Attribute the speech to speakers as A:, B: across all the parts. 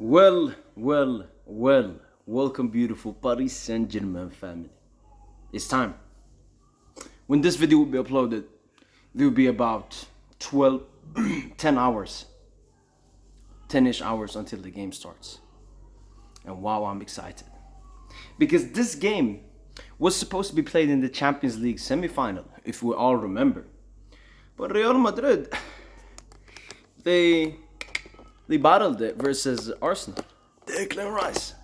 A: Well. Welcome, beautiful Paris Saint-Germain family. It's time. When this video will be uploaded, there will be about 12, 10 hours, 10-ish hours until the game starts. And wow, I'm excited. Because this game was supposed to be played in the Champions League semi-final, if we all remember. But Real Madrid, they battled it versus Arsenal. Declan Rice.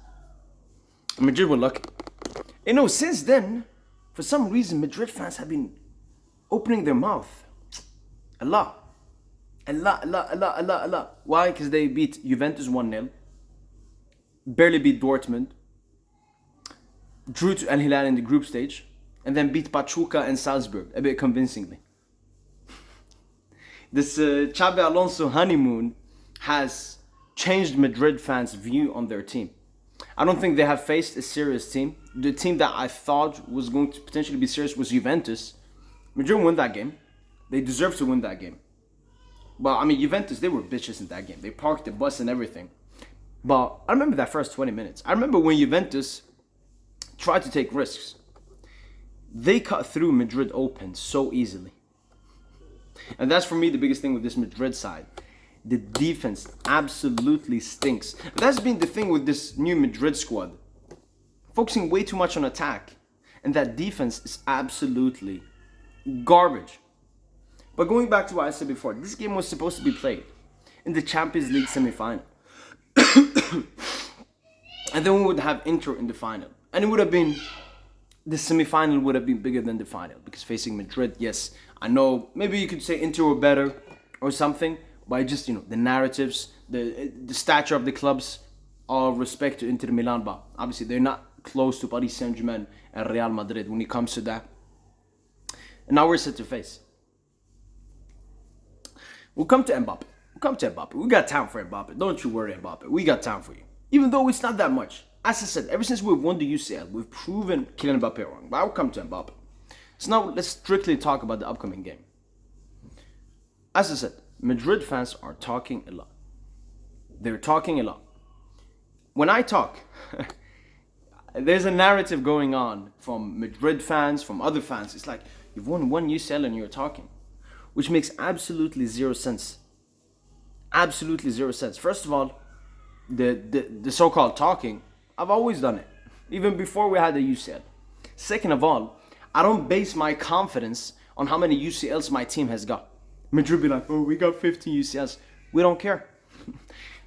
A: Madrid were lucky. Since then, for some reason, Madrid fans have been opening their mouth a lot. Why? Because they beat Juventus 1-0, barely beat Dortmund, drew to Al Hilal in the group stage, and then beat Pachuca and Salzburg a bit convincingly. This Xabi Alonso honeymoon has changed Madrid fans' view on their team. I don't think they have faced a serious team. The team that I thought was going to potentially be serious was Juventus. Madrid won that game. They deserved to win that game. But Juventus, they were bitches in that game. They parked the bus and everything. But I remember that first 20 minutes. I remember when Juventus tried to take risks. They cut through Madrid open so easily. And that's for me the biggest thing with this Madrid side. The defense absolutely stinks. That's been the thing with this new Madrid squad. Focusing way too much on attack. And that defense is absolutely garbage. But going back to what I said before, this game was supposed to be played in the Champions League semi-final. And then we would have Inter in the final. And it would have been, the semi-final would have been bigger than the final. Because facing Madrid, yes, I know, maybe you could say Inter were better or something. By just, the narratives, the stature of the clubs, all respect to Inter Milan, but obviously they're not close to Paris Saint-Germain and Real Madrid when it comes to that. And now we're set to face. We'll come to Mbappe. We got time for Mbappe. Don't you worry, Mbappe. We got time for you. Even though it's not that much. As I said, ever since we've won the UCL, we've proven Kylian Mbappe wrong. But I'll come to Mbappe. So now let's strictly talk about the upcoming game. As I said, Madrid fans are talking a lot. They're talking a lot. When I talk, there's a narrative going on from Madrid fans, from other fans. It's like, you've won one UCL and you're talking. Which makes absolutely zero sense. Absolutely zero sense. First of all, the so-called talking, I've always done it. Even before we had the UCL. Second of all, I don't base my confidence on how many UCLs my team has got. Madrid be like, oh, we got 15 UCLs. We don't care.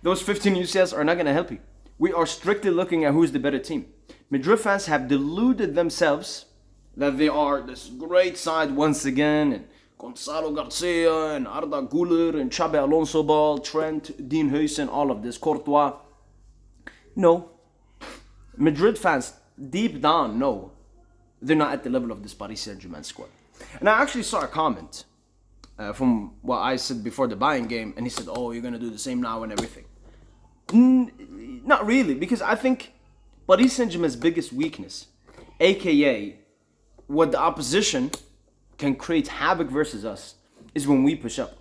A: Those 15 UCLs are not going to help you. We are strictly looking at who's the better team. Madrid fans have deluded themselves that they are this great side once again. And Gonzalo Garcia and Arda Güler and Xabi Alonso Ball, Trent, Dean Huijsen, all of this, Courtois. No. Madrid fans, deep down, no. They're not at the level of this Paris Saint-Germain squad. And I actually saw a comment from what I said before the Bayern game, and he said, oh, you're going to do the same now and everything. Not really, because I think Paris Saint-Germain's biggest weakness, aka what the opposition can create havoc versus us, is when we push up.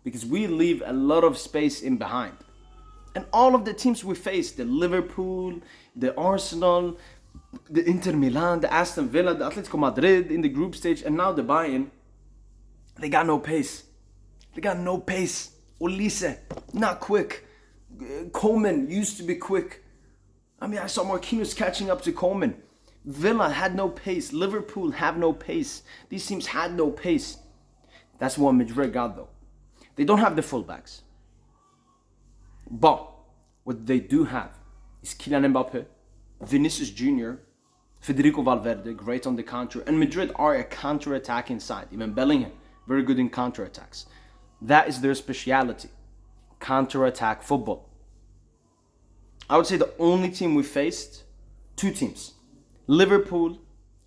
A: Because we leave a lot of space in behind. And all of the teams we face, the Liverpool, the Arsenal, the Inter Milan, the Aston Villa, the Atletico Madrid in the group stage, and now the Bayern, they got no pace. Olise, not quick. Coleman used to be quick. I saw Marquinhos catching up to Coleman. Villa had no pace. Liverpool have no pace. These teams had no pace. That's what Madrid got though. They don't have the fullbacks. But what they do have is Kylian Mbappe, Vinicius Jr., Federico Valverde, great on the counter. And Madrid are a counter-attacking side. Even Bellingham, very good in counter-attacks. That is their speciality. Counter-attack football. I would say the only team we faced, two teams. Liverpool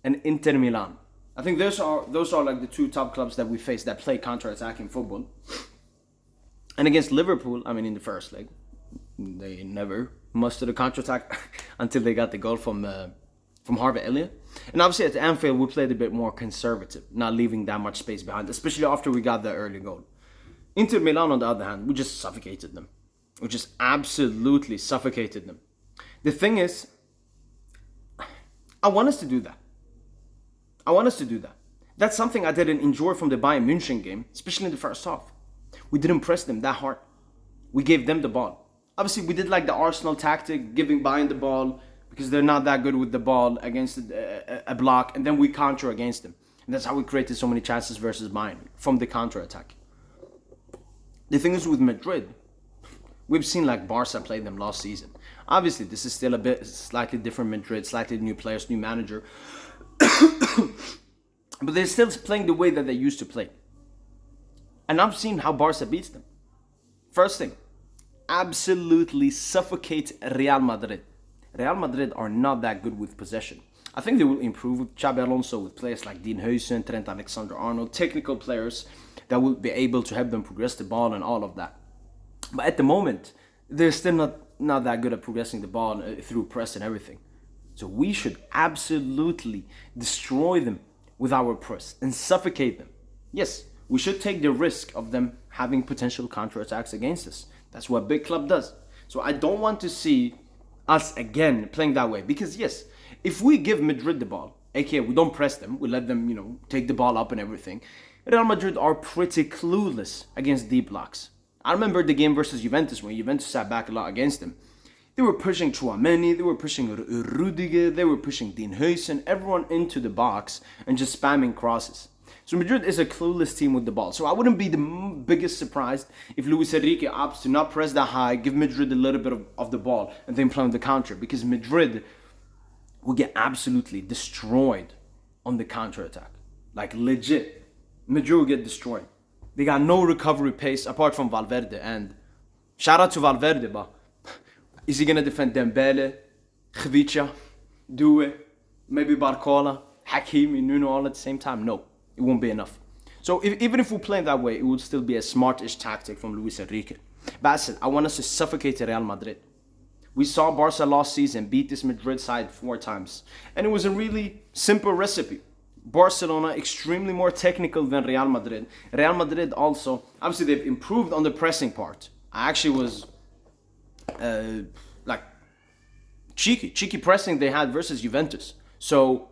A: and Inter Milan. I think those are like the two top clubs that we faced that play counter-attacking football. And against Liverpool, in the first leg, they never mustered a counter-attack until they got the goal from Harvey Elliott. And obviously at Anfield, we played a bit more conservative, not leaving that much space behind, especially after we got the early goal. Inter Milan, on the other hand, we just suffocated them. We just absolutely suffocated them. The thing is, I want us to do that. I want us to do that. That's something I didn't enjoy from the Bayern München game, especially in the first half. We didn't press them that hard. We gave them the ball. Obviously, we did like the Arsenal tactic, giving Bayern the ball because they're not that good with the ball against a block, and then we counter against them. And that's how we created so many chances versus Bayern from the counter attack. The thing is with Madrid, we've seen like Barca play them last season. Obviously, this is still a bit slightly different Madrid, slightly new players, new manager. But they're still playing the way that they used to play. And I've seen how Barca beats them. First thing, absolutely suffocate Real Madrid. Real Madrid are not that good with possession. I think they will improve with Xabi Alonso, with players like Dean Huijsen, Trent Alexander-Arnold, technical players that will be able to help them progress the ball and all of that. But at the moment, they're still not that good at progressing the ball through press and everything. So we should absolutely destroy them with our press and suffocate them. Yes, we should take the risk of them having potential counterattacks against us. That's what a big club does. So I don't want to see us again playing that way. Because yes, if we give Madrid the ball, aka we don't press them, we let them, take the ball up and everything, Real Madrid are pretty clueless against deep blocks. I remember the game versus Juventus when Juventus sat back a lot against them. They were pushing Chouameni, they were pushing Rudiger, they were pushing Dean Huijsen, everyone into the box and just spamming crosses. So Madrid is a clueless team with the ball. So I wouldn't be the biggest surprised if Luis Enrique opts to not press that high, give Madrid a little bit of the ball, and then play on the counter. Because Madrid will get absolutely destroyed on the counter attack. Like legit. Madrid will get destroyed. They got no recovery pace apart from Valverde. And shout out to Valverde, but is he going to defend Dembele, Khvicha, Due, maybe Barcola, Hakimi, Nuno all at the same time? No, it won't be enough. So even if we're playing that way, it would still be a smartish tactic from Luis Enrique. But I said, I want us to suffocate Real Madrid. We saw Barca last season beat this Madrid side 4 times. And it was a really simple recipe. Barcelona extremely more technical than Real Madrid. Real Madrid also, obviously they've improved on the pressing part. I actually was like cheeky pressing they had versus Juventus. So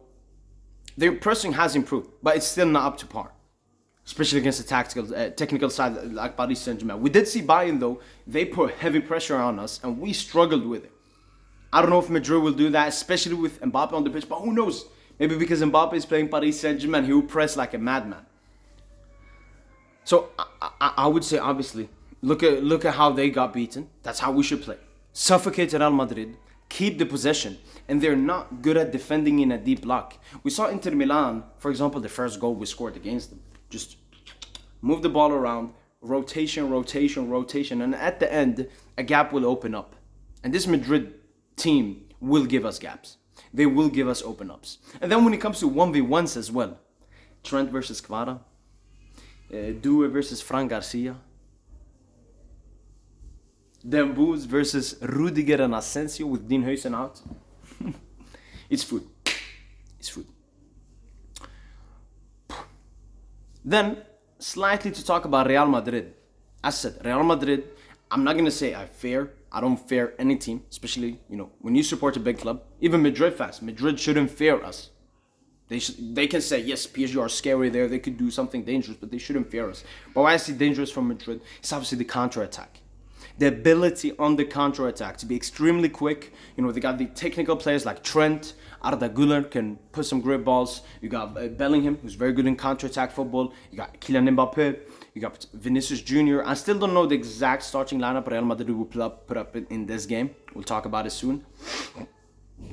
A: their pressing has improved, but it's still not up to par, especially against the technical side like Paris Saint-Germain. We did see Bayern though, they put heavy pressure on us and we struggled with it. I don't know if Madrid will do that, especially with Mbappe on the pitch, but who knows? Maybe because Mbappe is playing Paris Saint-Germain, he will press like a madman. So I would say, obviously, look at how they got beaten. That's how we should play. Suffocate Real Madrid, keep the possession, and they're not good at defending in a deep block. We saw Inter Milan, for example, the first goal we scored against them. Just move the ball around, rotation, and at the end, a gap will open up. And this Madrid team will give us gaps. They will give us open ups. And then when it comes to 1v1s as well, Trent versus Kvara, Due versus Fran Garcia, Dembouz versus Rudiger and Asensio with Dean Huijsen out. It's food. It's food. Then, slightly to talk about Real Madrid. As I said, Real Madrid, I'm not going to say I don't fear any team, especially, when you support a big club. Even Madrid fans, Madrid shouldn't fear us. They can say, yes, PSG are scary there, they could do something dangerous, but they shouldn't fear us. But what I see dangerous from Madrid is obviously the counter-attack. The ability on the counter-attack to be extremely quick. They got the technical players like Trent, Arda Güler can put some great balls. You got Bellingham, who's very good in counter-attack football. You got Kylian Mbappe. You got Vinicius Jr. I still don't know the exact starting lineup Real Madrid will put up in this game. We'll talk about it soon.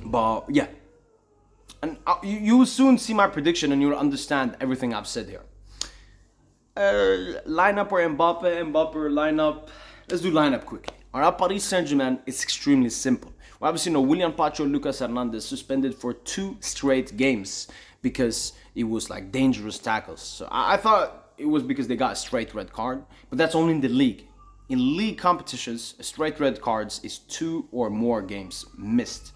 A: But yeah. And you will soon see my prediction and you'll understand everything I've said here. Lineup or Mbappe or lineup. Let's do lineup quickly. Alright, Paris Saint-Germain is extremely simple. We obviously know William Pacho, Lucas Hernandez suspended for 2 straight games because it was like dangerous tackles. So I thought it was because they got a straight red card, but that's only in the league. In league competitions, straight red cards is 2 or more games missed.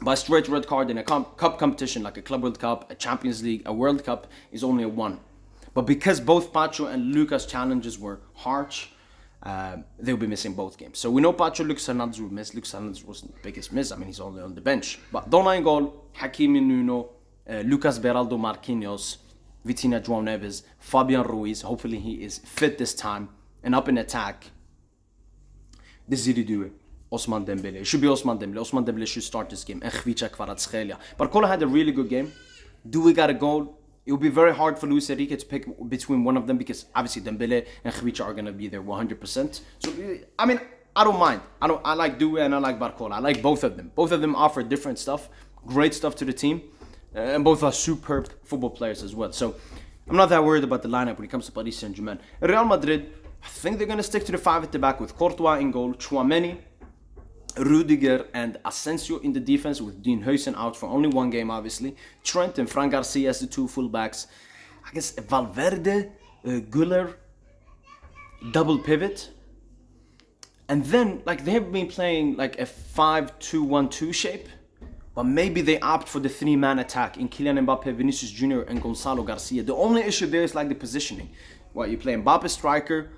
A: But a straight red card in a cup competition like a Club World Cup, a Champions League, a World Cup is only a 1. But because both Pacho and Lucas' challenges were harsh, they'll be missing both games. So we know Pacho Lucas Hernandez will miss. Lucas Hernandez wasn't the biggest miss. I mean, he's only on the bench. But Donna in goal, Hakimi Nuno, Lucas Beraldo Marquinhos, Vitinha João Neves, Fabian Ruiz. Hopefully he is fit this time. And up in attack, the Zididue, Osman Dembele. It should be Osman Dembele. Osman Dembele should start this game. And Khvicha Kvaratskhelia. Barcola had a really good game. Do we got a goal? It will be very hard for Luis Enrique to pick between one of them because obviously Dembele and Khvicha are going to be there 100%. So, I mean, I don't mind. I like Due and I like Barcola. I like both of them. Both of them offer different stuff, great stuff to the team. And both are superb football players as well. So, I'm not that worried about the lineup when it comes to Paris Saint-Germain. Real Madrid, I think they're going to stick to the 5 at the back with Courtois in goal, Tchouameni, Rudiger and Asensio in the defense with Dean Huijsen out for only one game, obviously. Trent and Fran Garcia as the 2 fullbacks. I guess Valverde, Güler, double pivot. And then, like, they have been playing like a 5-2-1-2 shape. But maybe they opt for the 3-man attack in Kylian Mbappe, Vinicius Jr. and Gonzalo Garcia. The only issue there is like the positioning. Well, you play Mbappe striker.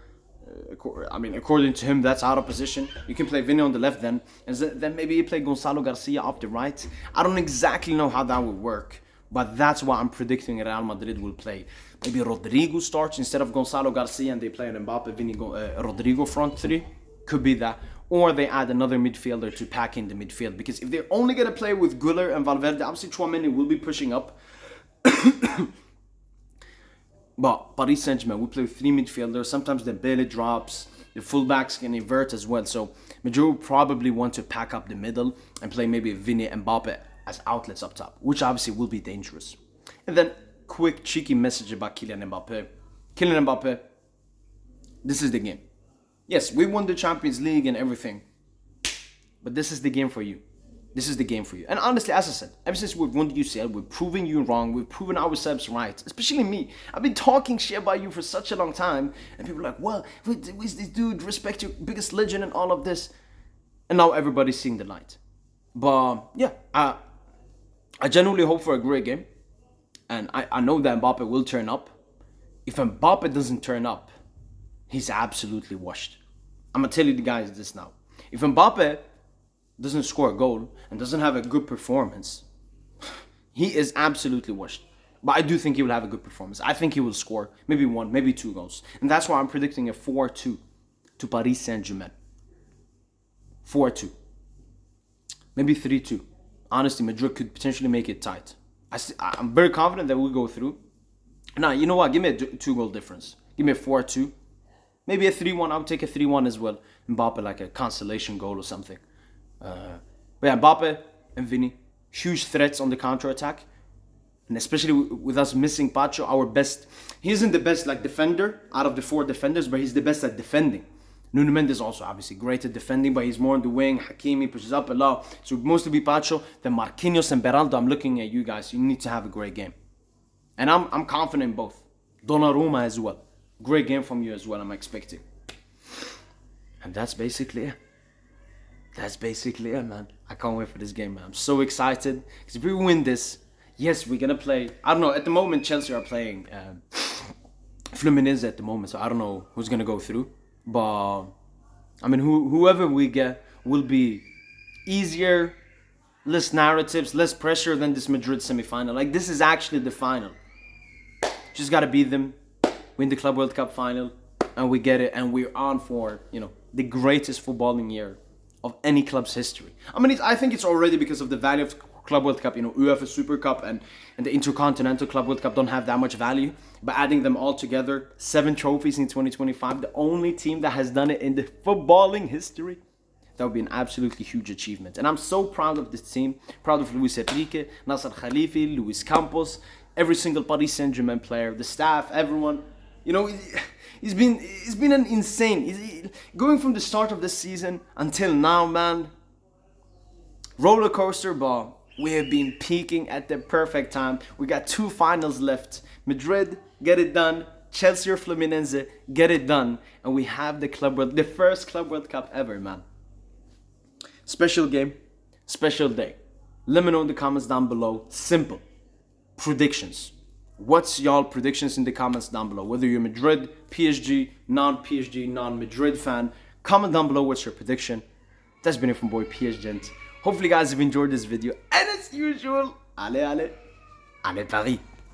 A: I mean, according to him, that's out of position. You can play Vinny on the left then. And then maybe you play Gonzalo Garcia off the right. I don't exactly know how that would work. But that's why I'm predicting Real Madrid will play. Maybe Rodrigo starts instead of Gonzalo Garcia and they play an Mbappe, Vinny, Rodrigo front 3. Could be that. Or they add another midfielder to pack in the midfield. Because if they're only going to play with Güler and Valverde, obviously Tchouameni will be pushing up. But Paris Saint-Germain, we play with 3 midfielders. Sometimes Dembele drops. The fullbacks can invert as well. So Madrid will probably want to pack up the middle and play maybe Vinny and Mbappe as outlets up top, which obviously will be dangerous. And then quick cheeky message about Kylian Mbappe. Kylian Mbappe, this is the game. Yes, we won the Champions League and everything. But this is the game for you. This is the game for you. And honestly, as I said, ever since we've won the UCL, we've proven you wrong. We've proven ourselves right. Especially me. I've been talking shit about you for such a long time. And people are like, well, who's this dude? Respect your biggest legend and all of this. And now everybody's seeing the light. But yeah, I genuinely hope for a great game. And I know that Mbappe will turn up. If Mbappe doesn't turn up, he's absolutely washed. I'm going to tell you the guys this now. If Mbappe doesn't score a goal and doesn't have a good performance, he is absolutely washed. But I do think he will have a good performance. I think he will score maybe 1, maybe 2 goals. And that's why I'm predicting a 4-2 to Paris Saint-Germain. 4-2. Maybe 3-2. Honestly, Madrid could potentially make it tight. I'm very confident that we'll go through. Now, you know what? Give me a 2-goal difference. Give me a 4-2. Maybe a 3-1. I would take a 3-1 as well. Mbappe like a consolation goal or something. But yeah, Mbappe and Vinny, huge threats on the counter-attack. And especially with us missing Pacho, our best. He isn't the best like defender out of the 4 defenders, but he's the best at defending. Nuno Mendes also obviously great at defending, but he's more on the wing. Hakimi pushes up a lot. So mostly be Pacho. Then Marquinhos and Beraldo, I'm looking at you guys. You need to have a great game. And I'm confident in both. Donnarumma as well. Great game from you as well, I'm expecting. And that's basically it. That's basically it, man. I can't wait for this game, man. I'm so excited. Because if we win this, yes, we're going to play. I don't know. At the moment, Chelsea are playing Fluminense at the moment. So I don't know who's going to go through. But, I mean, whoever we get will be easier, less narratives, less pressure than this Madrid semi-final. Like, this is actually the final. Just got to beat them, win the Club World Cup final, and we get it. And we're on for, the greatest footballing year of any club's history. I mean, I think it's already because of the value of Club World Cup. UEFA Super Cup and the Intercontinental Club World Cup don't have that much value. But adding them all together, 7 trophies in 2025, the only team that has done it in the footballing history, that would be an absolutely huge achievement. And I'm so proud of this team, proud of Luis Enrique, Nasser Khalifi, Luis Campos, every single Paris Saint-Germain player, the staff, everyone. It's been an insane, going from the start of the season until now, man. Roller coaster, but we have been peaking at the perfect time. We got 2 finals left. Madrid, get it done. Chelsea or Fluminense, get it done. And we have the first Club World Cup ever, man. Special game, special day. Let me know in the comments down below. Simple predictions. What's y'all predictions in the comments down below? Whether you're Madrid, PSG, non-PSG, non-Madrid fan, comment down below what's your prediction. That's been it from boy PS Gent. Hopefully guys have enjoyed this video. And as usual, allez Paris.